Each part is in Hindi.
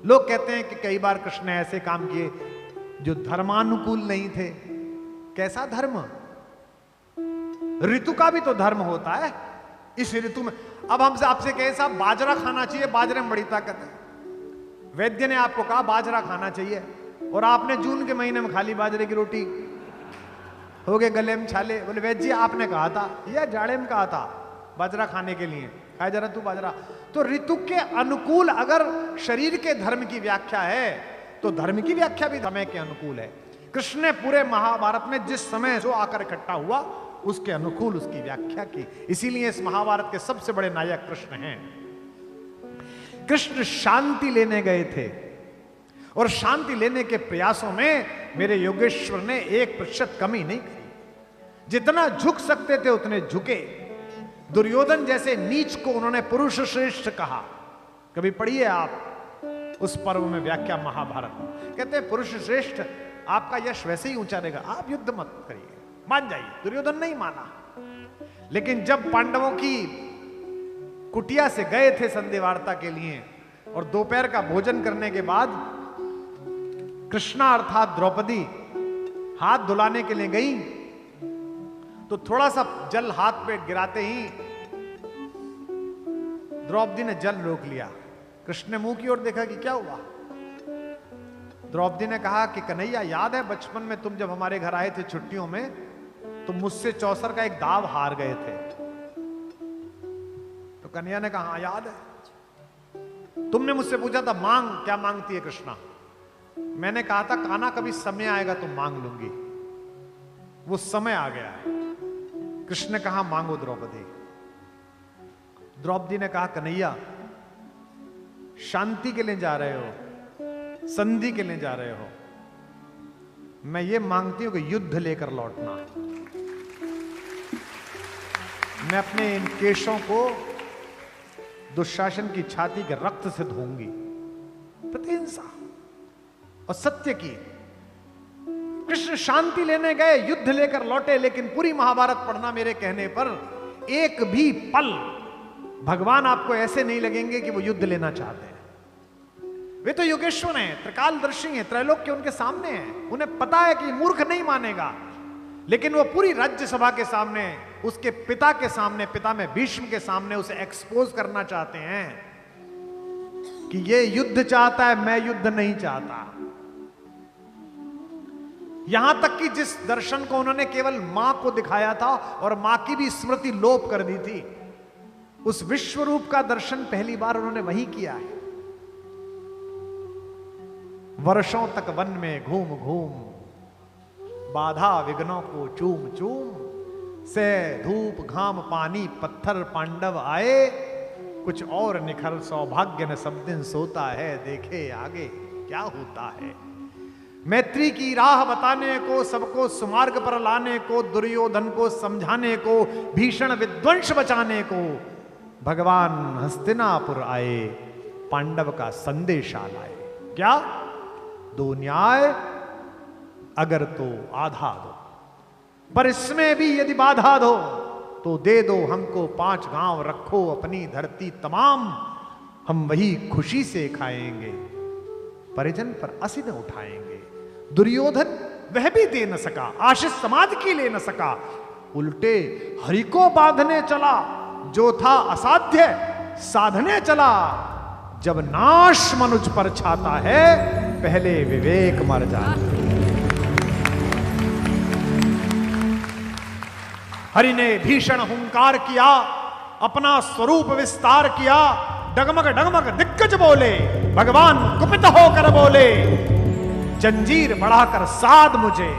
लोग कहते हैं कि कई बार कृष्ण ने ऐसे काम किए जो धर्मानुकूल नहीं थे। कैसा धर्म? ऋतु का भी तो धर्म होता है। इस ऋतु में अब हमसे आपसे कहे साहब बाजरा खाना चाहिए, बाजरे में बड़ी ताकत है, वैद्य ने आपको कहा बाजरा खाना चाहिए और आपने जून के महीने में खा ली बाजरे की रोटी, हो गए गले में छाले। बोले वैद्य जी आपने कहा था या जाड़े में कहा था बाजरा खाने के लिए, खाए जरा तू बाजरा। तो ऋतु के अनुकूल अगर शरीर के धर्म की व्याख्या है तो धर्म की व्याख्या भी समय के अनुकूल है। कृष्ण ने पूरे महाभारत में जिस समय जो आकर इकट्ठा हुआ उसके अनुकूल उसकी व्याख्या की। इसीलिए इस महाभारत के सबसे बड़े नायक कृष्ण हैं। कृष्ण शांति लेने गए थे और शांति लेने के प्रयासों में मेरे योगेश्वर ने 1% कमी नहीं करी। जितना झुक सकते थे उतने झुके। दुर्योधन जैसे नीच को उन्होंने पुरुष श्रेष्ठ कहा। कभी पढ़िए आप उस पर्व में व्याख्या महाभारत। कहते हैं पुरुष श्रेष्ठ आपका यश वैसे ही ऊंचा रहेगा, आप युद्ध मत करिए, मान जाइए। दुर्योधन नहीं माना। लेकिन जब पांडवों की कुटिया से गए थे संधि वार्ता के लिए और दोपहर का भोजन करने के बाद कृष्णा अर्थात द्रौपदी हाथ धुलाने के लिए गई तो थोड़ा सा जल हाथ पे गिराते ही द्रौपदी ने जल रोक लिया। कृष्ण ने मुंह की ओर देखा कि क्या हुआ। द्रौपदी ने कहा कि कन्हैया याद है बचपन में तुम जब हमारे घर आए थे छुट्टियों में तो मुझसे चौसर का एक दाव हार गए थे। तो कन्हैया ने कहा हाँ याद है। तुमने मुझसे पूछा था मांग, क्या मांगती है कृष्णा? मैंने कहा था कान्हा कभी समय आएगा तो मांग लूंगी। वो समय आ गया है। कृष्ण ने कहा मांगो द्रौपदी। द्रौपदी ने कहा कन्हैया शांति के लिए जा रहे हो, संधि के लिए जा रहे हो, मैं ये मांगती हूं कि युद्ध लेकर लौटना। मैं अपने इन केशों को दुशासन की छाती के रक्त से धोऊंगी। प्रतिहिंसा और सत्य की। कृष्ण शांति लेने गए, युद्ध लेकर लौटे, लेकिन पूरी महाभारत पढ़ना मेरे कहने पर एक भी पल भगवान आपको ऐसे नहीं लगेंगे कि वो युद्ध लेना चाहते हैं। वे तो योगेश्वर हैं, त्रिकालदर्शी हैं, त्रैलोक्य उनके सामने हैं। उन्हें पता है कि मूर्ख नहीं मानेगा, लेकिन वो पूरी राज्यसभा के सामने, उसके पिता के सामने, पिता में भीष्म के सामने उसे एक्सपोज करना चाहते हैं कि ये युद्ध चाहता है, मैं युद्ध नहीं चाहता। यहां तक कि जिस दर्शन को उन्होंने केवल मां को दिखाया था और मां की भी स्मृति लोप कर दी थी, उस विश्व रूप का दर्शन पहली बार उन्होंने वही किया है। वर्षों तक वन में घूम घूम, बाधा विघ्नों को चूम चूम, से धूप घाम पानी पत्थर पांडव आए, कुछ और निखर सौभाग्य न सब दिन सोता है, देखे आगे क्या होता है। मैत्री की राह बताने को, सबको सुमार्ग पर लाने को, दुर्योधन को समझाने को, भीषण विध्वंस बचाने को भगवान हस्तिनापुर आए, पांडव का संदेशा लाए। क्या? दो न्याय अगर तो आधा दो, पर इसमें भी यदि बाधा दो तो दे दो हमको 5 गांव, रखो अपनी धरती तमाम, हम वही खुशी से खाएंगे, परिजन पर असी न उठाएंगे। दुर्योधन वह भी दे न सका, आशीष समाज की ले न सका, उल्टे हरि को बांधने चला, जो था असाध्य साधने चला। जब नाश मनुज पर छाता है, पहले विवेक मर जाता। हरि ने भीषण हुंकार किया, अपना स्वरूप विस्तार किया, डगमग डगमग दिग्गज बोले, भगवान कुपित होकर बोले, जंजीर बढ़ाकर साध मुझे,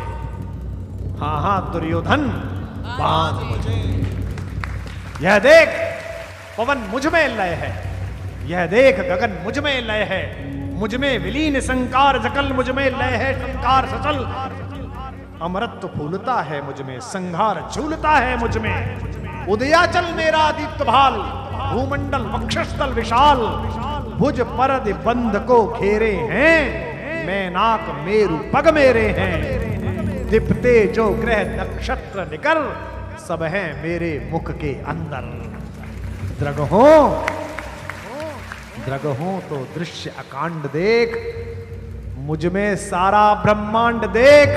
हां हां दुर्योधन बांध मुझे। यह देख पवन मुझ में लय है, यह देख गगन मुझ में लय है, मुझ में विलीन संकार जकल, मुझ में लय है संकार सचल, अमृत फूलता है मुझ में, संघार झूलता है मुझ में, उदयाचल मेरा दीप्त भाल, भूमंडल वक्षस्थल विशाल, भुज परद बंध को घेरे हैं, मैं नाक मेरु पग मेरे हैं, दीप्ते जो ग्रह नक्षत्र निकर, सब हैं मेरे मुख के अंदर। द्रगहो द्रगहों तो दृश्य अकांड देख, मुझ में सारा ब्रह्मांड देख,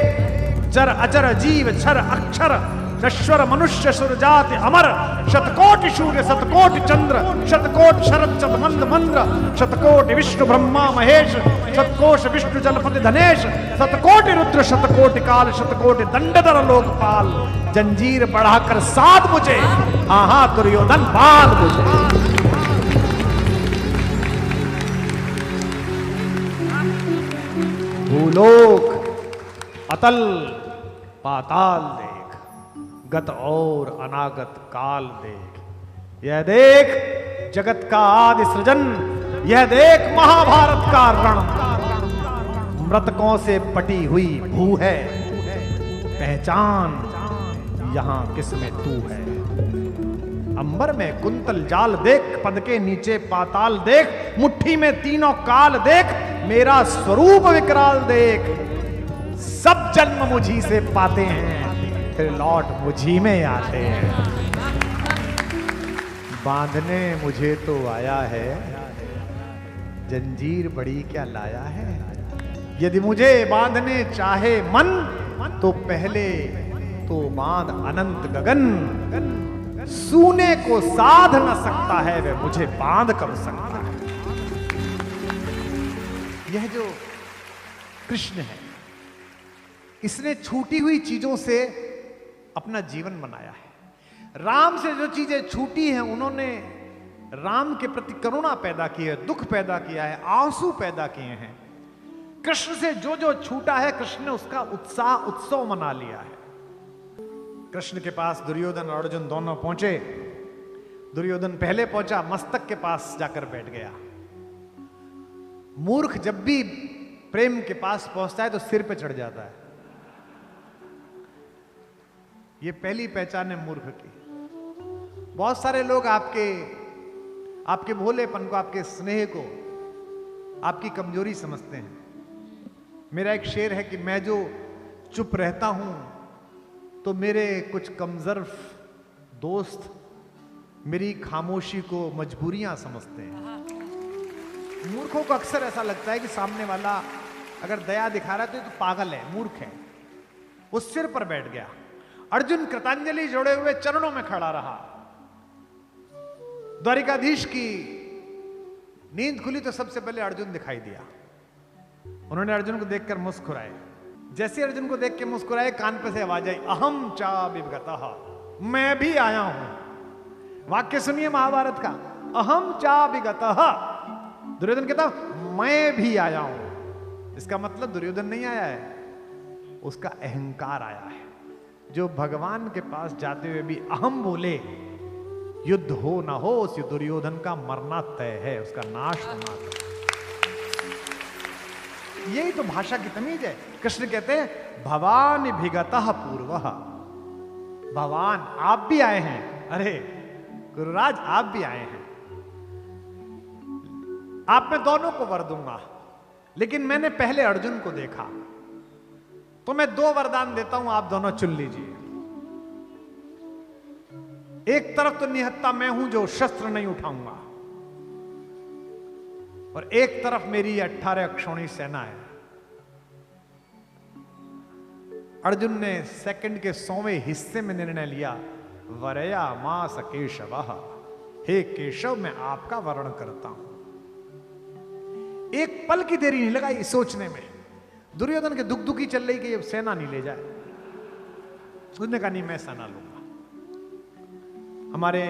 चर अचर जीव छर अक्षर, नश्वर मनुष्य सुर जाति अमर, शतकोटि सूर्य शतकोटि चंद्र, शतकोटि शरद शतमंद मंद्र, शतकोटि विष्णु ब्रह्मा महेश, शतकोश विष्णु जलपति धनेश, शतकोटि रुद्र शतकोटि काल, शतकोटि दंडधर लोकपाल, जंजीर बढ़ाकर साध मुझे, आहा दुर्योधन बांध मुझे। भूलोक अतल पाताल देख, गत और अनागत काल देख, यह देख जगत का आदि सृजन, यह देख महाभारत का रण, मृतकों से पटी हुई भू है, पहचान यहां किसमें तू है। अंबर में कुंतल जाल देख, पद के नीचे पाताल देख, मुट्ठी में तीनों काल देख, मेरा स्वरूप विकराल देख, सब जन्म मुझी से पाते हैं, फिर लौट मुझी में आते हैं। बांधने मुझे तो आया है, जंजीर बड़ी क्या लाया है। यदि मुझे बांधने चाहे मन, तो पहले तो बांध अनंत गगन, सूने को साध न सकता है, वह मुझे बांध कर सकता है। यह जो कृष्ण है, इसने छूटी हुई चीजों से अपना जीवन बनाया है। राम से जो चीजें छूटी हैं, उन्होंने राम के प्रति करुणा पैदा की है, दुख पैदा किया है, आंसू पैदा किए हैं। कृष्ण से जो जो छूटा है, कृष्ण ने उसका उत्साह उत्सव मना लिया है। कृष्ण के पास दुर्योधन और अर्जुन दोनों पहुंचे। दुर्योधन पहले पहुंचा, मस्तक के पास जाकर बैठ गया। मूर्ख जब भी प्रेम के पास पहुंचता है तो सिर पे चढ़ जाता है। ये पहली पहचान है मूर्ख की। बहुत सारे लोग आपके भोलेपन को, आपके स्नेह को, आपकी कमजोरी समझते हैं। मेरा एक शेर है कि मैं जो चुप रहता हूं तो मेरे कुछ कमजोर दोस्त मेरी खामोशी को मजबूरियां समझते हैं। मूर्खों को अक्सर ऐसा लगता है कि सामने वाला अगर दया दिखा रहा है तो पागल है, मूर्ख है। वो सिर पर बैठ गया। अर्जुन कृतांजलि जोड़े हुए चरणों में खड़ा रहा। द्वारिकाधीश की नींद खुली तो सबसे पहले अर्जुन दिखाई दिया। उन्होंने अर्जुन को देखकर मुस्कुराए। जैसे अर्जुन को देख के मुस्कुराए, कान पे से आवाज आई, अहम चा विगतः, मैं भी आया हूं। वाक्य सुनिए महाभारत का, अहम चा विगतः। दुर्योधन कहता मैं भी आया हूं। इसका मतलब दुर्योधन नहीं आया है, उसका अहंकार आया है। जो भगवान के पास जाते हुए भी अहम बोले, युद्ध हो ना हो, उस दुर्योधन का मरना तय है, उसका नाश होना तय। यही तो भाषा की तमीज है। कृष्ण कहते हैं भवान भिगतः पूर्वः। भगवान आप भी आए हैं। अरे गुरुराज आप भी आए हैं। आप मैं दोनों को वर दूंगा, लेकिन मैंने पहले अर्जुन को देखा तो मैं 2 वरदान देता हूं, आप दोनों चुन लीजिए। एक तरफ तो निहत्ता मैं हूं जो शस्त्र नहीं उठाऊंगा, और एक तरफ मेरी 18 अक्षौणी सेना है। अर्जुन ने सेकंड के 100वें हिस्से में निर्णय लिया, वरया मास केशवः, हे केशव मैं आपका वर्ण करता हूं। एक पल की देरी नहीं लगाई सोचने में। दुर्योधन के दुख दुखी चल रही कि ये सेना नहीं ले जाए। उसने कहा नहीं, मैं सेना लूंगा। हमारे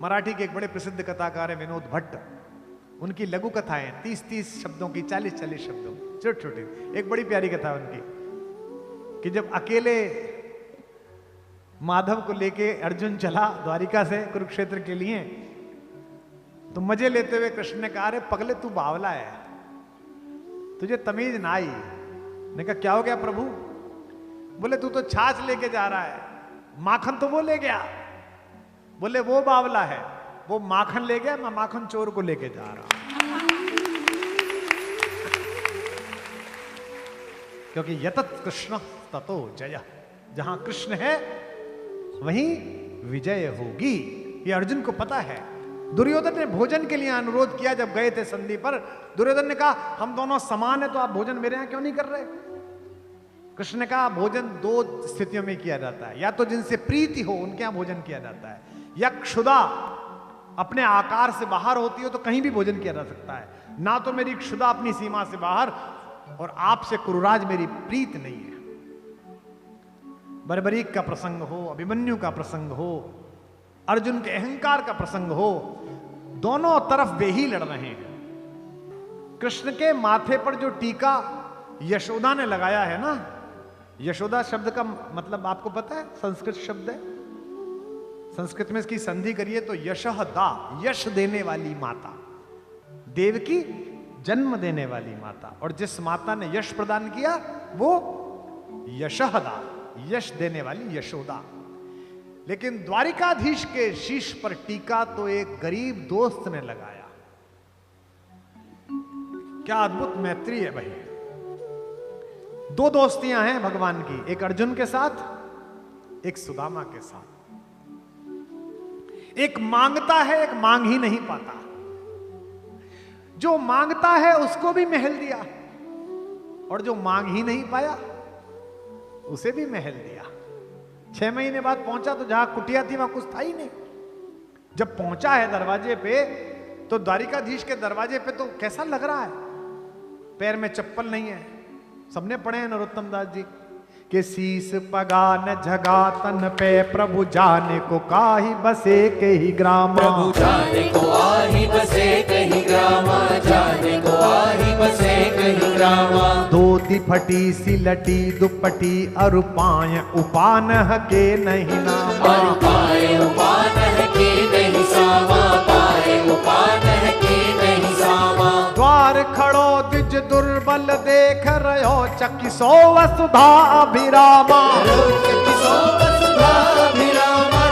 मराठी के एक बड़े प्रसिद्ध कथाकार है विनोद भट्ट। उनकी लघु कथाएं 30-30 शब्दों की, 40-40 शब्दों, छोटे छोटे। एक बड़ी प्यारी कथा है उनकी कि जब अकेले माधव को लेके अर्जुन चला द्वारिका से कुरुक्षेत्र के लिए, तो मजे लेते हुए कृष्ण ने कहा, अरे पगले तू बावला है, तुझे तमीज ना आई। ने कहा क्या हो गया प्रभु? बोले तू तो छाछ लेके जा रहा है, माखन तो वो ले गया। बोले वो बावला है, वो माखन ले गया, मैं माखन चोर को लेके जा रहा हूं। क्योंकि यतत कृष्ण ततो जय, जहां कृष्ण है वहीं विजय होगी। ये अर्जुन को पता है। दुर्योधन ने भोजन के लिए अनुरोध किया जब गए थे संधि पर। दुर्योधन ने कहा हम दोनों समान है तो आप भोजन मेरे यहां क्यों नहीं कर रहे? कृष्ण ने कहा भोजन दो स्थितियों में किया जाता है, या तो जिनसे प्रीति हो उनके यहां भोजन किया जाता है, या क्षुधा अपने आकार से बाहर होती हो तो कहीं भी भोजन किया जा सकता है। ना तो मेरी क्षुधा अपनी सीमा से बाहर, और आपसे कुरुराज मेरी प्रीत नहीं है। बर्बरीक का प्रसंग हो, अभिमन्यु का प्रसंग हो, अर्जुन के अहंकार का प्रसंग हो, दोनों तरफ वे ही लड़ रहे हैं। कृष्ण के माथे पर जो टीका यशोदा ने लगाया है ना, यशोदा शब्द का मतलब आपको पता है? संस्कृत शब्द है, संस्कृत में इसकी संधि करिए तो यशः दा, यश देने वाली माता, देव की जन्म देने वाली माता। और जिस माता ने यश प्रदान किया वो यशः दा, यश देने वाली यशोदा। लेकिन द्वारिकाधीश के शीश पर टीका तो एक गरीब दोस्त ने लगाया। क्या अद्भुत मैत्री है भाई। दो दोस्तियां हैं भगवान की, एक अर्जुन के साथ, एक सुदामा के साथ। एक मांगता है, एक मांग ही नहीं पाता। जो मांगता है उसको भी महल दिया, और जो मांग ही नहीं पाया उसे भी महल दिया। 6 महीने बाद पहुंचा तो जहां कुटिया थी वहां कुछ था ही नहीं। जब पहुंचा है दरवाजे पे तो द्वारिकाधीश के दरवाजे पे तो कैसा लग रहा है, पैर में चप्पल नहीं है। सबने पढ़े हैं नरोत्तम दास जी के शीस पगान झगा तन पे प्रभु जाने को काही बसे के ही ग्राम, प्रभु जाने को आही बसे कहीं ग्रामा, जाने को आही बसे कहीं ग्रामा। धोती फटी सी लटी दुपटी अरुपाय उपान के नहीं नामा, और पाए उपान के नहीं सामा, पाए उपान के नहीं सामा। द्वार खड़ो द्विज दुर्बल देख रहो चकिसो वसुधा अभिरामा, चकिसो वसुधा अभिरामा,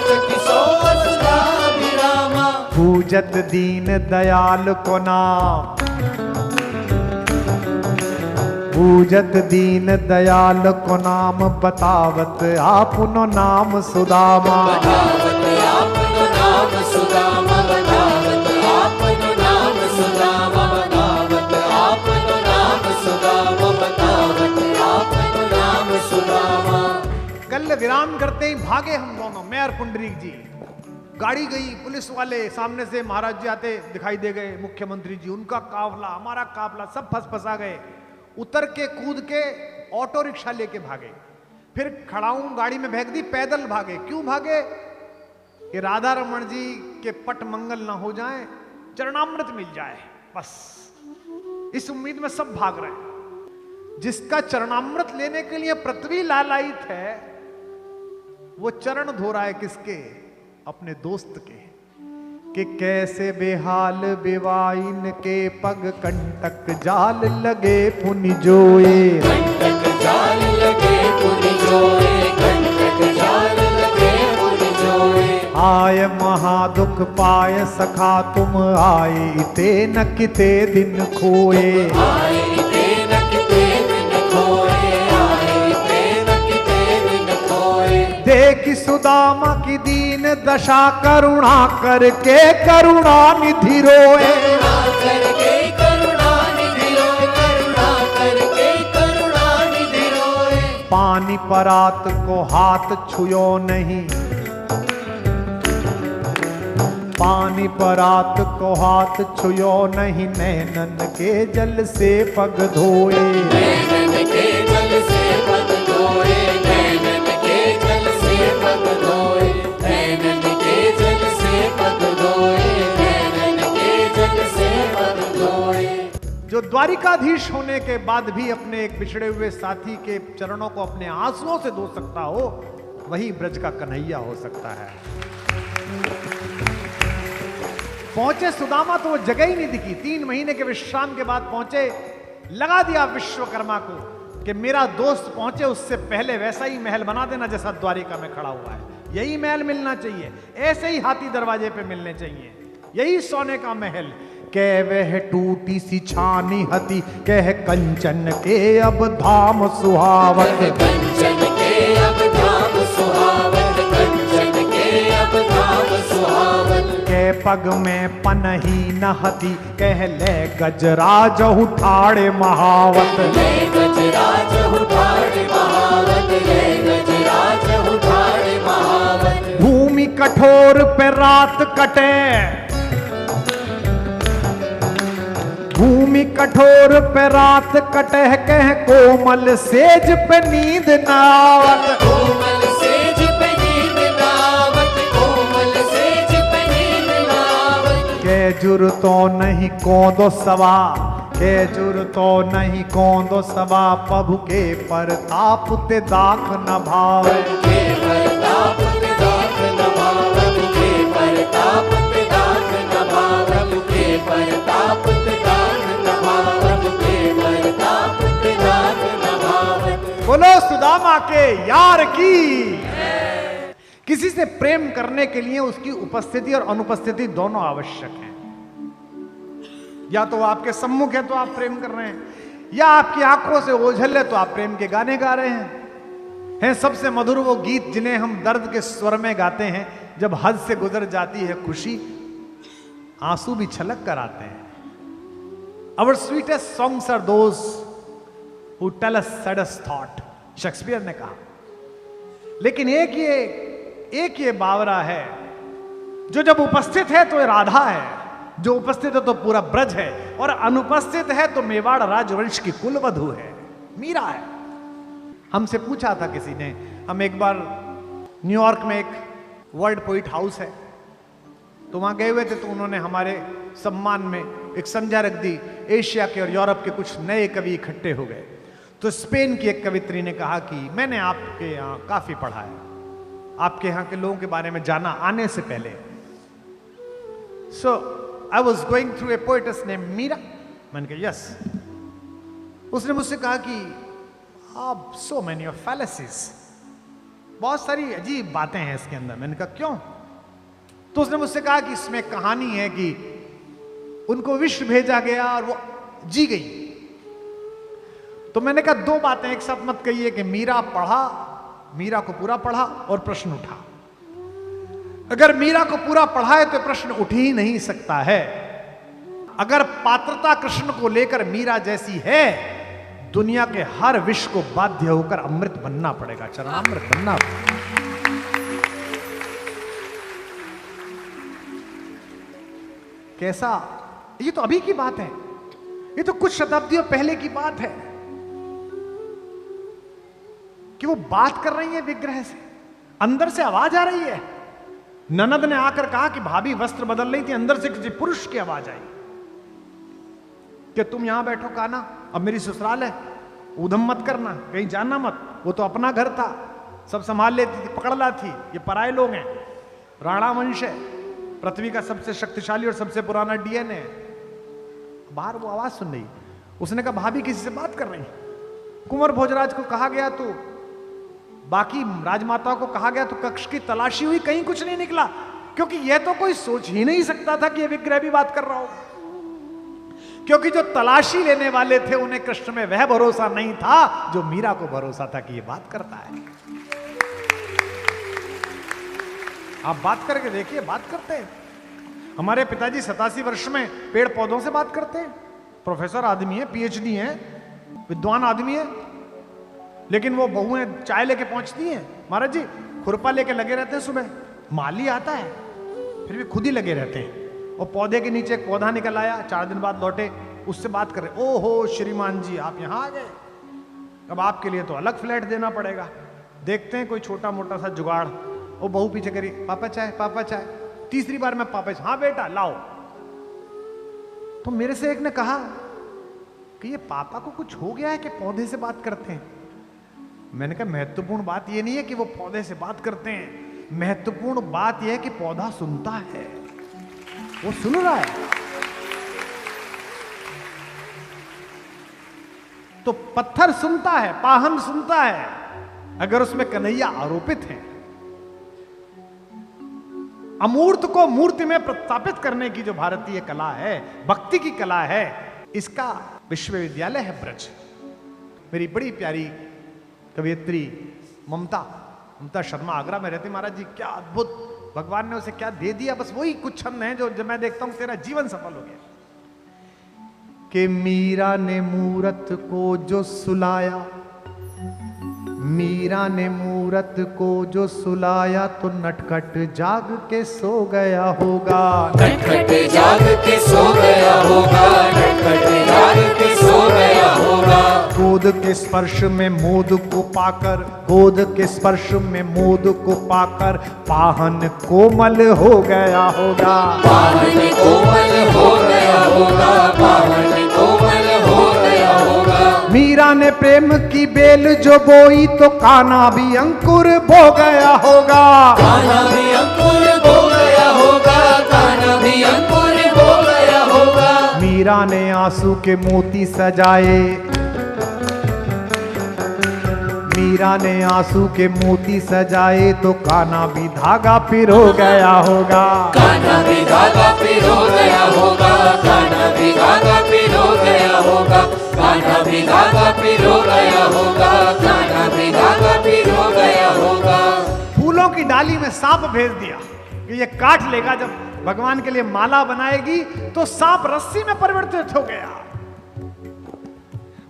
चकिसो वसुधा अभिरामा। पूजत दीन दयाल को नाम, पूजत दीन दयाल को नाम बतावत आपनो नाम सुदामा, बतावत आपनो नाम सुदामा, बतावत आपनो नाम सुदामा, बतावत आपनो नाम सुदामा, बतावत आपनो नाम सुदामा। कल विराम करते ही भागे हम दोनों, मैं और पुंडरीक जी। गाड़ी गई, पुलिस वाले सामने से महाराज जी आते दिखाई दे गए, मुख्यमंत्री जी, उनका काफला, हमारा काफला, सब फंसा गए। उतर के कूद के ऑटो रिक्शा लेके भागे, फिर खड़ाऊं गाड़ी में फेंक दी, पैदल भागे। क्यों भागे? कि राधा रमन जी के पट मंगल ना हो जाए, चरणामृत मिल जाए, बस इस उम्मीद में सब भाग रहे हैं। जिसका चरणामृत लेने के लिए पृथ्वी लालायित है वो चरण धो रहा है किसके? अपने दोस्त के। कि कैसे बेहाल बेवाइन के पग कंटक जाल लगे पुनि जोए, कंटक जाल लगे पुनि जोए, कंटक जाल लगे पुनि जोए। आय महादुख पाय सखा तुम आए इते न किते दिन खोए, आए इते न किते दिन खोए, आए इते न किते दिन खोए। देखी सुदामा की दीन दशा करुणा करके करुणा निधि रोए, करुणा करके करुणा निधि रोए, करुणा करके करुणा निधि रोए। पानी परात को हाथ छुयो नहीं, पानी परात को हाथ छुयो नहीं, नैनन के जल से पग धोए, नैनन के जल से पग धोए, नैनन के जल से पग धोए, नैनन के जल से पग धोए, नैनन के जल से पग धोए। जो द्वारिकाधीश होने के बाद भी अपने एक बिछड़े हुए साथी के चरणों को अपने आंसुओं से धो सकता हो, वही ब्रज का कन्हैया हो सकता है। पहुंचे सुदामा तो वो जगह ही नहीं दिखी। 3 महीने के विश्राम के बाद पहुंचे, लगा दिया विश्वकर्मा को कि मेरा दोस्त पहुंचे उससे पहले वैसा ही महल बना देना जैसा द्वारिका में खड़ा हुआ है। यही महल मिलना चाहिए, ऐसे ही हाथी दरवाजे पे मिलने चाहिए, यही सोने का महल। कह वह टूटी सी छानी हती, कह कंचन के अब धाम सुहावत, कंचन के अब धाम सुहावत, कंचन के अब धाम सुहावत। कह पग में पनही नहती, कह ले गजराज उठाड़े महावत। ले गजराज उठाड़े महावत, ले गजराज उठाड़े महावत। भूमि कठोर पे रात कटे, भूमि कठोर पे रात कटे, कह कोमल सेज पे नींद नावत। कोमल सेज पे नींद नावत, कोमल सेज पे नींद नावत। के जुर तो नहीं कौंदो सवा, के जुर तो नहीं कौंदो सवा, प्रभु के परताप ते दाख न भाव। के परताप ते दाख न भाव, प्रभु के परताप ते दाख न भाव, प्रभु के परताप ते दाख न भाव, प्रभु के परताप ते दाख न भाव। बोलो सुदामा के यार की। किसी से प्रेम करने के लिए उसकी उपस्थिति और अनुपस्थिति दोनों आवश्यक है। या तो आपके सम्मुख है तो आप प्रेम कर रहे हैं, या आपकी आंखों से ओझल है तो आप प्रेम के गाने गा रहे हैं। सबसे मधुर वो गीत जिन्हें हम दर्द के स्वर में गाते हैं, जब हद से गुजर जाती है खुशी, आंसू भी छलक कर आते हैं। Our sweetest songs are those who tell us saddest thought, Shakespeare ने कहा। लेकिन एक ये बावरा है जो जब उपस्थित है तो ये राधा है, जो उपस्थित है तो पूरा ब्रज है, और अनुपस्थित है तो मेवाड़ राजवंश की कुलवधु है, मीरा है। हमसे पूछा था किसी ने, हम एक बार न्यूयॉर्क में एक वर्ल्ड पोइट हाउस है तो वहां गए हुए थे, तो उन्होंने हमारे सम्मान में एक संध्या रख दी। एशिया के और यूरोप के कुछ नए कवि इकट्ठे हो गए, तो स्पेन की एक कवित्री ने कहा कि मैंने आपके यहाँ काफी पढ़ा है, आपके यहाँ के लोगों के बारे में जाना आने से पहले। So I was going through a poetess name Meera. मैंने कहा यस। उसने मुझसे कहा कि आप सो मैनी ऑफ फैलेसीज, बहुत सारी अजीब बातें हैं इसके अंदर। मैंने कहा क्यों? तो उसने मुझसे कहा कि इसमें कहानी है कि उनको विश्व भेजा गया और वो जी गई। तो मैंने कहा दो बातें एक साथ मत कहिए कि मीरा पढ़ा, मीरा को पूरा पढ़ा और प्रश्न उठा। अगर मीरा को पूरा पढ़ा है तो प्रश्न उठ ही नहीं सकता है। अगर पात्रता कृष्ण को लेकर मीरा जैसी है, दुनिया के हर विष को बाध्य होकर अमृत बनना पड़ेगा, चरणामृत बनना पड़ेगा। कैसा, ये तो अभी की बात है, ये तो कुछ शताब्दियों पहले की बात है कि वो बात कर रही है विग्रह से, अंदर से आवाज आ रही है। ननद ने आकर कहा कि भाभी वस्त्र बदल रही थी, अंदर से किसी पुरुष की आवाज आई कि तुम यहां बैठो काना, अब मेरी ससुराल है, उधम मत करना, कहीं जाना मत। वो तो अपना घर था, सब संभाल लेती थी, पकड़ लाती, ये पराये लोग हैं, राणा वंश है, पृथ्वी का सबसे शक्तिशाली और सबसे पुराना डीएनए। बाहर वो आवाज सुन रही, उसने कहा भाभी किसी से बात कर रही। कुंवर भोजराज को कहा गया, तो बाकी राजमाताओं को कहा गया, तो कक्ष की तलाशी हुई, कहीं कुछ नहीं निकला, क्योंकि यह तो कोई सोच ही नहीं सकता था कि यह विग्रह भी बात कर रहा हो। क्योंकि जो तलाशी लेने वाले थे उन्हें कृष्ण में वह भरोसा नहीं था जो मीरा को भरोसा था कि यह बात करता है। आप बात करके देखिए, बात करते हैं। हमारे पिताजी 87 वर्ष में पेड़ पौधों से बात करते हैं। प्रोफेसर आदमी है, पीएचडी है, विद्वान आदमी है, लेकिन वो बहुएं चाय लेके पहुंचती हैं, महाराज जी खुरपा लेके लगे रहते हैं, सुबह माली आता है फिर भी खुद ही लगे रहते हैं। और पौधे के नीचे एक पौधा निकल आया, 4 दिन बाद लौटे, उससे बात कर रहे, ओहो श्रीमान जी आप यहां आ गए, अब आपके लिए तो अलग फ्लैट देना पड़ेगा। देखते हैं कोई छोटा मोटा सा जुगाड़। वो बहू पीछे करी, पापा चाय, पापा चाय। तीसरी बार मैं पापा, हाँ बेटा लाओ। तो मेरे से एक ने कहा कि ये पापा को कुछ हो गया है कि पौधे से बात करते हैं। मैंने कहा महत्वपूर्ण बात ये नहीं है कि वो पौधे से बात करते हैं, महत्वपूर्ण बात यह है कि पौधा सुनता है, वो सुन रहा है। तो पत्थर सुनता है, पाहन सुनता है, अगर उसमें कन्हैया आरोपित है। अमूर्त को मूर्ति में प्रस्थापित करने की जो भारतीय कला है, भक्ति की कला है, इसका विश्वविद्यालय है ब्रज। मेरी बड़ी प्यारी कवियत्री ममता शर्मा आगरा में रहती, महाराज जी क्या अद्भुत भगवान ने उसे क्या दे दिया, बस वही कुछ छंद हैं जो मैं देखता हूं तेरा जीवन सफल हो गया। कि मीरा ने मूरत को जो सुलाया, मीरा ने मूरत को जो सुलाया, तो नटखट जाग के सो गया होगा। नटखट जाग के सो गया होगा, नटखट जाग के सो गया होगा। गोद के स्पर्श में मोद को पाकर, गोद के स्पर्श में मोद को पाकर, पाहन कोमल हो गया होगा। पाहन कोमल हो गया होगा, पाहन कोमल हो गया होगा। मीरा ने प्रेम की बेल जो बोई, तो कान्हा भी अंकुर बो गया होगा। कान्हा भी अंकुर बो गया होगा, कान्हा भी अंकुर बो गया होगा। मीरा ने आंसू के मोती सजाए, मीरा ने आंसू के मोती सजाए, तो कान्हा भी धागा पिरो गया होगा। कान्हा भी धागा पिरो गया होगा, कान्हा भी धागा पिरो गया होगा, कान्हा भी धागा पिरो गया होगा, कान्हा भी धागा पिरो गया होगा। फूलों की डाली में सांप भेज दिया कि ये काट लेगा, जब भगवान के लिए माला बनाएगी तो सांप रस्सी में परिवर्तित हो गया।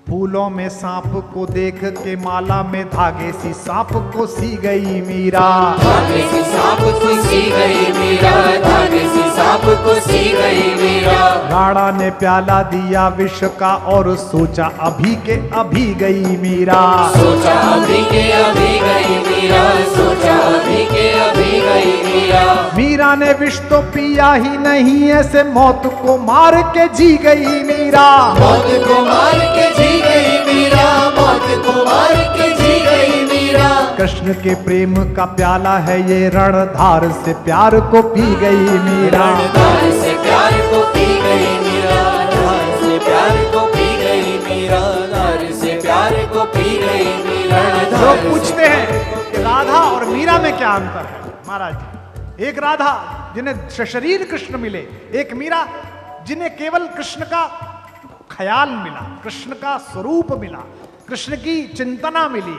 फूलों में सांप को देख के माला में धागे सी सांप को सी गई मीरा। धागे सी सांप को सी गई मीरा, धागे सी सांप को सी गई मीरा। राणा ने प्याला दिया विष का और सोचा अभी के अभी गई मीरा। सोचा अभी के अभी गई मीरा, सोचा अभी के अभी गई मीरा। मीरा ने विष तो पिया ही नहीं, ऐसे मौत को मार के जी गई मीरा। मौत को मार के जी गई मीरा, मौत को मार के जी गई मीरा। कृष्ण के प्रेम का प्याला है ये, रणधार से प्यार को पी गई मीरा। रणधार से प्यार को पी गई मीरा, धार से प्यार को पी गई मीरा, धार से प्यार को पी गई मीरा। लोग पूछते हैं कि राधा और मीरा में क्या अंतर है। महाराज जी, एक राधा जिन्हें शरीर कृष्ण मिले, एक मीरा जिन्हें केवल कृष्ण का ख्याल मिला, कृष्ण का स्वरूप मिला, कृष्ण की चिंतना मिली।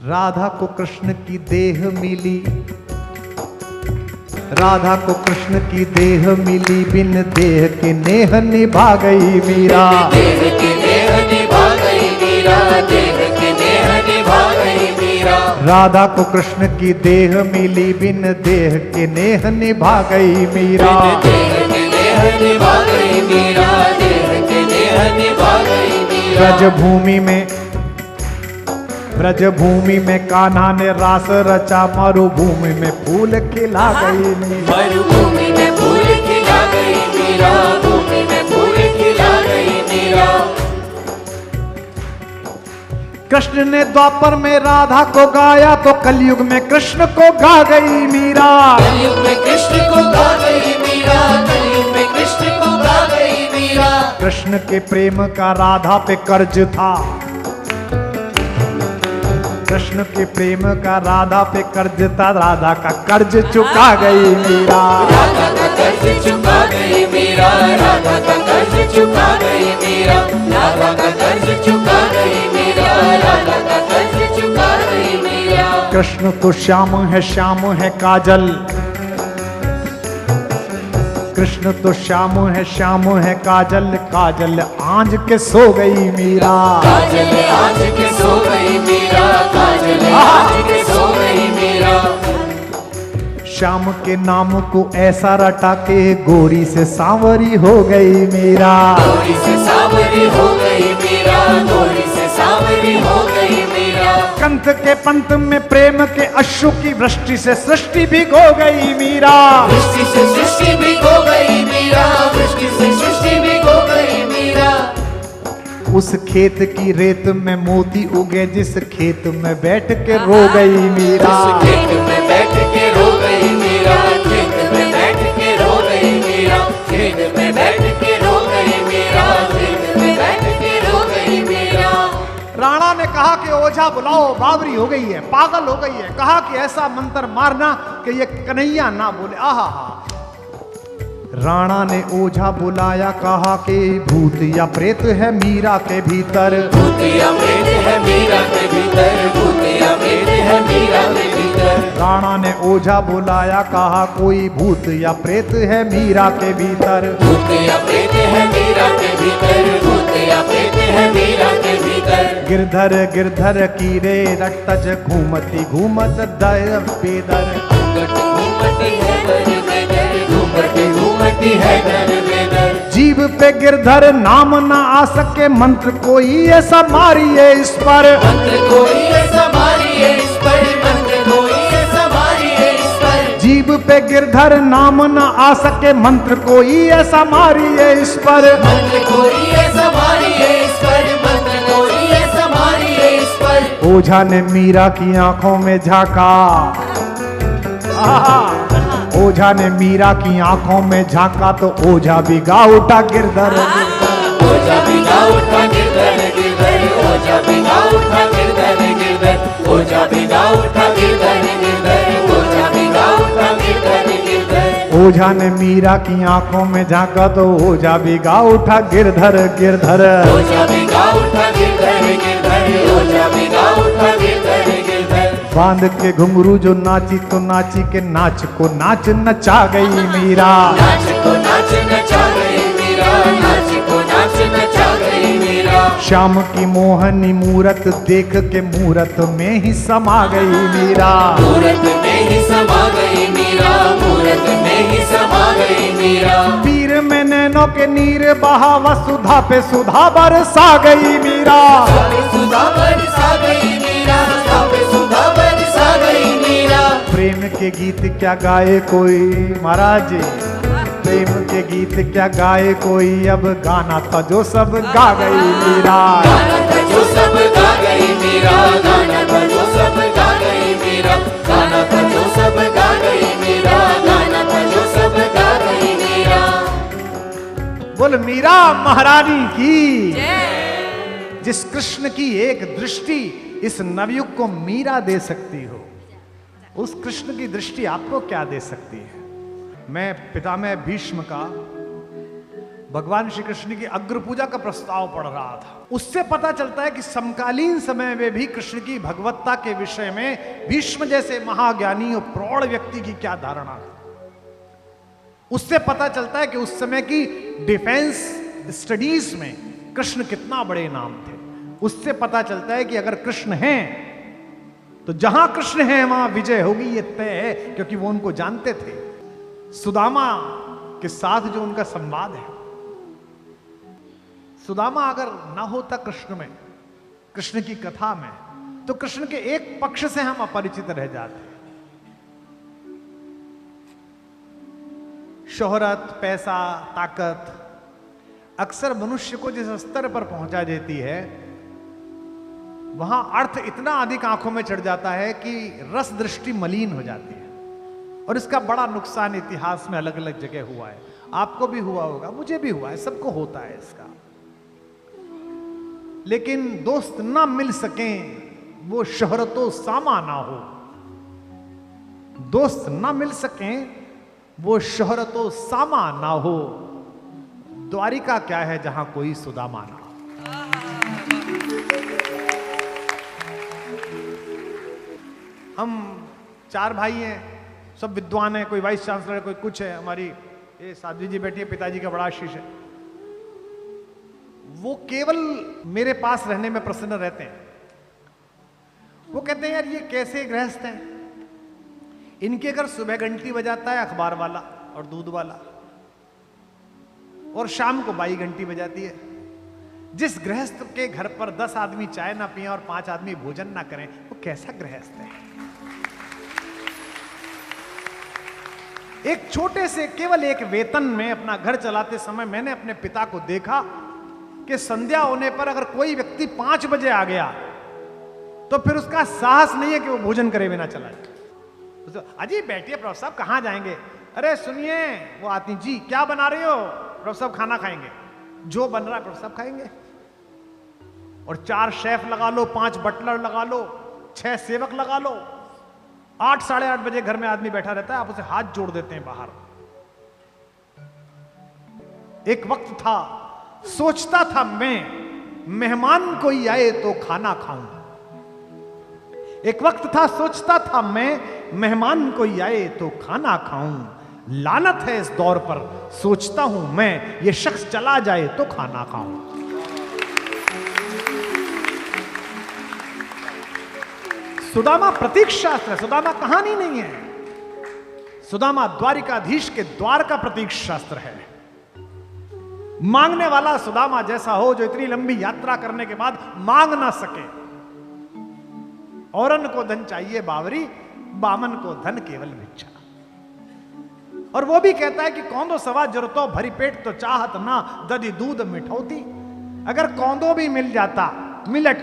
राधा को कृष्ण की देह मिली, राधा को कृष्ण की देह मिली, बिन देह के नेह निभा गई मीरा। देह के नेह निभा गई मीरा, देह के नेह निभा गई मीरा। राधा को कृष्ण की देह मिली, बिन देह के नेह निभा गई मीरा। देह के नेह निभा गई मीरा, देह के नेह निभा गई मीरा। ब्रजभूमि में कान्हा ने रास रचा, मरुभूमि में फूल खिला गई मीरा। मरुभूमि में फूल खिला गई मीरा, भूमि में फूल खिला गई मीरा। कृष्ण ने द्वापर में राधा को गाया, तो कलयुग में कृष्ण को गा गई मीरा। कलयुग में कृष्ण को गा गई मीरा, कलयुग में कृष्ण को गा गई मीरा। कृष्ण के प्रेम का राधा पे कर्ज था, कृष्ण के प्रेम का राधा पे कर्ज था, राधा का कर्ज चुका गई मीरा। राधा का कर्ज चुका गई मीरा, राधा का कर्ज चुका गई मीरा, राधा का कर्ज चुका गई मीरा, राधा का कर्ज चुका गई मीरा। कृष्ण तो श्याम है काजल, कृष्ण तो श्याम है काजल, काजल आंज के सो गई मीरा। काजल आज के सो गई मीरा, काजल आज के सो गई मीरा। श्याम के नाम को ऐसा रटा के गोरी से सांवरी हो गई मीरा। गोरी से सांवरी हो गई मीरा, गोरी से सांवरी हो गई मीरा। कंथ के पंथ में प्रेम के अश्रु की वृष्टि से सृष्टि भिगो गई मीरा। वृष्टि से सृष्टि भी हो गई मीरा, वृष्टि से सृष्टि भी हो गई मीरा। उस खेत की रेत में मोती उगे, जिस खेत में बैठ के रो गई मीरा। उस खेत में बैठ के रो गई मीरा, खेत में बैठ के रो गई मीरा, खेत में बैठ के रो गई मीरा, खेत में बैठ के रो गई मीरा। राणा ने कहा कि ओझा बुलाओ, बावरी हो गई है, पागल हो गई है। कहा कि ऐसा मंत्र मारना कि ये कन्हैया ना बोले। आहा हा, राणा ने ओझा बुलाया, कहा कि भूत या प्रेत है मीरा के भीतर। भूत या प्रेत है मीरा के भीतर, भूत या प्रेत है मीरा के भीतर। राणा ने ओझा बुलाया, कहा कोई भूत या प्रेत है मीरा के भीतर। भूत या प्रेत है मीरा के भीतर, भूत या प्रेत है मीरा के भीतर। गिरधर गिरधर कीरे रटच घूमती घूमत दर बेदर। घूमती है दर बेदर, घूमती है दर बेदर। जीव पे गिरधर नाम ना आ सके, मंत्र कोई ऐसा मारिए इस पर। मंत्र कोई ऐसा मारिए इस पर, मंत्र कोई ऐसा मारिए इस पर। जीव पे गिरधर नाम ना आ सके, मंत्र कोई ऐसा मारिए इस पर। मंत्र कोई ऐसा मारिए इस पर, मंत्र कोई ऐसा मारिए इस पर। ओझा ने मीरा की आंखों में झांका। ओझा ने मीरा की आंखों में झांका तो ओझा भी गा उठा गिरधर गिरधर। ओझा भी गा उठा गिरधर गिरधर, ओझा भी गा उठा गिरधर गिरधर, ओझा भी गा उठा गिरधर गिरधर, ओझा भी गा उठा गिरधर गिरधर। ओझा ने मीरा की आंखों में झांका तो ओझा भी गा उठा गिरधर गिरधर। ओझा भी गा उठा गिरधर गिरधर, ओझा भी गा उठा गिरधर गिरधर। बांध के घुंघरू जो नाची तो नाची के नाच को नाच नचा गई मीरा। नाच को नाच नचा गई मीरा, नाच को नाच नचा गई मीरा। श्याम की मोहनी मूरत देख के मूरत में ही समा गई मीरा। मूरत में ही समा गई मीरा, मूरत में ही समा गई मीरा। पीर में नैनों के नीर बहा, वसुधा पे सुधा बरसा गई मीरा। सुधा बरसा गई मीरा, सुधा बरसा गई मीरा। प्रेम के गीत क्या गाए कोई, महाराज जी प्रेम के गीत क्या गाए कोई, अब गाना था जो सब गा गई मीरा। गाना था जो सब गा गई मीरा, गाना था जो सब गा गई मीरा, गाना था जो सब गा गई मीरा, गाना था जो सब गा गई मीरा। बोल मीरा महारानी की। जिस कृष्ण की एक दृष्टि इस नवयुग को मीरा दे सकती हो, उस कृष्ण की दृष्टि आपको क्या दे सकती है। मैं पितामह भीष्म का भगवान श्री कृष्ण की अग्र पूजा का प्रस्ताव पढ़ रहा था। उससे पता चलता है कि समकालीन समय में भी कृष्ण की भगवत्ता के विषय में भीष्म जैसे महाज्ञानी और प्रौढ़ व्यक्ति की क्या धारणा थी। उससे पता चलता है कि उस समय की डिफेंस स्टडीज में कृष्ण कितना बड़े नाम थे। उससे पता चलता है कि अगर कृष्ण हैं तो जहां कृष्ण हैं वहां विजय होगी, ये तय है, क्योंकि वो उनको जानते थे। सुदामा के साथ जो उनका संवाद है, सुदामा अगर ना होता कृष्ण में, कृष्ण की कथा में, तो कृष्ण के एक पक्ष से हम अपरिचित रह जाते। शोहरत, पैसा, ताकत अक्सर मनुष्य को जिस स्तर पर पहुंचा देती है, वहां अर्थ इतना अधिक आंखों में चढ़ जाता है कि रस दृष्टि मलिन हो जाती है। और इसका बड़ा नुकसान इतिहास में अलग अलग जगह हुआ है। आपको भी हुआ होगा, मुझे भी हुआ है, सबको होता है इसका। लेकिन दोस्त ना मिल सकें वो शोहरतो सामा ना हो। दोस्त ना मिल सकें वो शोहरतो सामा ना हो। द्वारिका क्या है जहां कोई सुदामा ना हो। हम 4 भाई हैं, सब विद्वान हैं, कोई वाइस चांसलर है, कोई कुछ है। हमारी ये साध्वी जी बैठी है, पिताजी का बड़ा आशीष है। वो केवल मेरे पास रहने में प्रसन्न रहते हैं। वो कहते हैं यार ये कैसे गृहस्थ हैं, इनके घर सुबह घंटी बजाता है अखबार वाला और दूध वाला, और शाम को बाई घंटी बजाती है। जिस गृहस्थ के घर पर 10 आदमी चाय ना पिए और 5 आदमी भोजन ना करें, वो कैसा गृहस्थ है। एक छोटे से केवल एक वेतन में अपना घर चलाते समय मैंने अपने पिता को देखा कि संध्या होने पर अगर कोई व्यक्ति 5 बजे आ गया तो फिर उसका साहस नहीं है कि वो भोजन करे बिना चला जाए। तो अजी बैठिए प्रभु साहब, कहां जाएंगे? अरे सुनिए, वो आती जी क्या बना रही हो? प्रभु साहब खाना खाएंगे। जो बन रहा है प्रभु साहब खाएंगे। और 4 शेफ लगा लो, 5 बटलर लगा लो, 6 सेवक लगा लो, 8 साढ़े 8 बजे घर में आदमी बैठा रहता है, आप उसे हाथ जोड़ देते हैं बाहर। एक वक्त था सोचता था मैं मेहमान कोई आए तो खाना खाऊं। एक वक्त था सोचता था मैं मेहमान कोई आए तो खाना खाऊं। लानत है इस दौर पर सोचता हूं मैं ये शख्स चला जाए तो खाना खाऊं। सुदामा प्रतीक शास्त्र है, सुदामा कहानी नहीं है। सुदामा द्वारिकाधीश के द्वार का प्रतीक शास्त्र है। मांगने वाला सुदामा जैसा हो जो इतनी लंबी यात्रा करने के बाद मांग ना सके। औरन को धन चाहिए बावरी, बामन को धन केवल भिक्षा। और वो भी कहता है कि कौंदो सवा जरूरतो भरी पेट तो चाहत ना दधी दूध मिठौती। अगर कौंदो भी मिल जाता, मिलट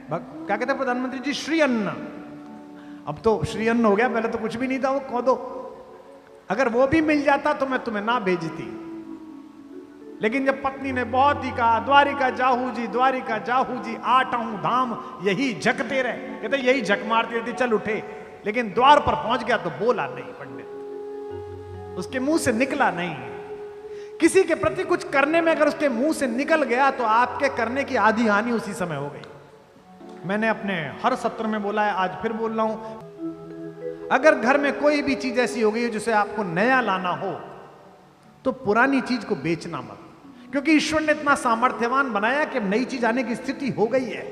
क्या कहते हैं प्रधानमंत्री जी, श्री अन्न। अब तो श्री अन्न हो गया, पहले तो कुछ भी नहीं था वो कौंदो। अगर वो भी मिल जाता तो मैं तुम्हें ना भेजती। लेकिन जब पत्नी ने बहुत ही कहा द्वारिका जाहू जी, द्वारिका जाहू जी, आठाऊं धाम यही झकते रहे। कहते यही झक मारती रहती, चल उठे। लेकिन द्वार पर पहुंच गया तो बोला नहीं पंडित, उसके मुंह से निकला नहीं। किसी के प्रति कुछ करने में अगर उसके मुंह से निकल गया तो आपके करने की आधी हानि उसी समय हो गई। मैंने अपने हर सत्र में बोला है, आज फिर बोल रहा हूं, अगर घर में कोई भी चीज ऐसी हो गई है जिसे आपको नया लाना हो तो पुरानी चीज को बेचना मत, क्योंकि ईश्वर ने इतना सामर्थ्यवान बनाया कि अब नई चीज आने की स्थिति हो गई है।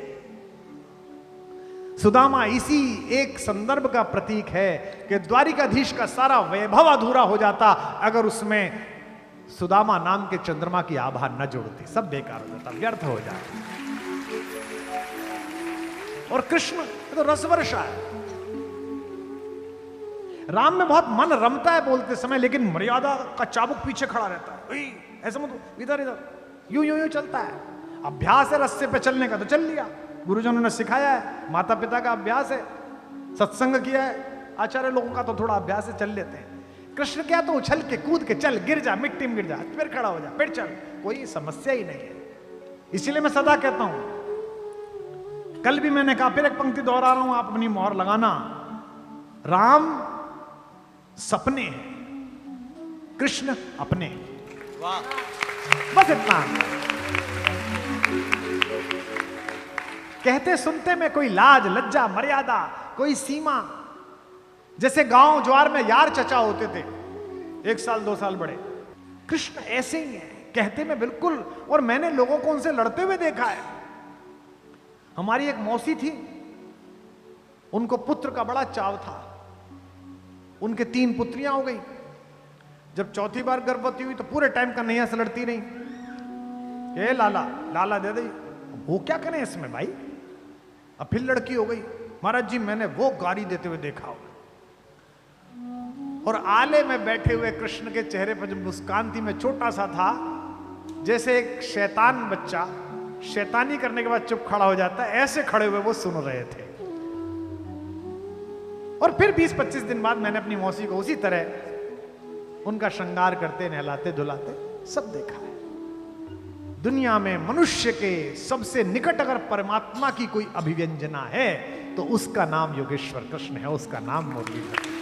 सुदामा इसी एक संदर्भ का प्रतीक है कि द्वारिकाधीश का सारा वैभव अधूरा हो जाता अगर उसमें सुदामा नाम के चंद्रमा की आभा न जोड़ती। सब बेकार हो जाता, व्यर्थ हो जाता। और कृष्ण तो रसवर्षा है। राम में बहुत मन रमता है बोलते समय, लेकिन मर्यादा का चाबुक पीछे खड़ा रहता है। ऐसा मत, इधर इधर यूं यूं यूं चलता है। अभ्यास है रस्ते पे चलने का तो चल लिया, गुरुजनों ने सिखाया है, माता पिता का अभ्यास है, सत्संग किया है, आचार्य लोगों का तो थोड़ा अभ्यास है, चल लेते हैं। कृष्ण क्या तो उछल के कूद के चल, गिर जा, मिट्टी में गिर जा, फिर खड़ा हो जा, फिर चल, कोई समस्या ही नहीं है। इसीलिए मैं सदा कहता हूं, कल भी मैंने कहा, फिर एक पंक्ति दोहरा रहा हूं, आप अपनी मोहर लगाना, राम सपने हैं, कृष्ण अपने। वाह, बस इतना। कहते सुनते में कोई लाज लज्जा मर्यादा, कोई सीमा। जैसे गांव ज्वार में यार चचा होते थे, 1 साल 2 साल बड़े, कृष्ण ऐसे ही है, कहते में बिल्कुल। और मैंने लोगों को उनसे लड़ते हुए देखा है। हमारी एक मौसी थी, उनको पुत्र का बड़ा चाव था, उनके 3 पुत्रियां हो गई। जब चौथी बार गर्भवती हुई तो पूरे टाइम का नैया से लड़ती रही, ये लाला लाला दे दे। वो क्या करें इसमें भाई, अब फिर लड़की हो गई। महाराज जी मैंने वो गाली देते हुए देखा हो। और आले में बैठे हुए कृष्ण के चेहरे पर जब मुस्कान थी, मैं छोटा सा था, जैसे एक शैतान बच्चा शैतानी करने के बाद चुप खड़ा हो जाता है, ऐसे खड़े हुए वो सुन रहे थे। और फिर 20-25 दिन बाद मैंने अपनी मौसी को उसी तरह उनका श्रृंगार करते, नहलाते धुलाते सब देखा है। दुनिया में मनुष्य के सबसे निकट अगर परमात्मा की कोई अभिव्यंजना है तो उसका नाम योगेश्वर कृष्ण है, उसका नाम मुरलीधर।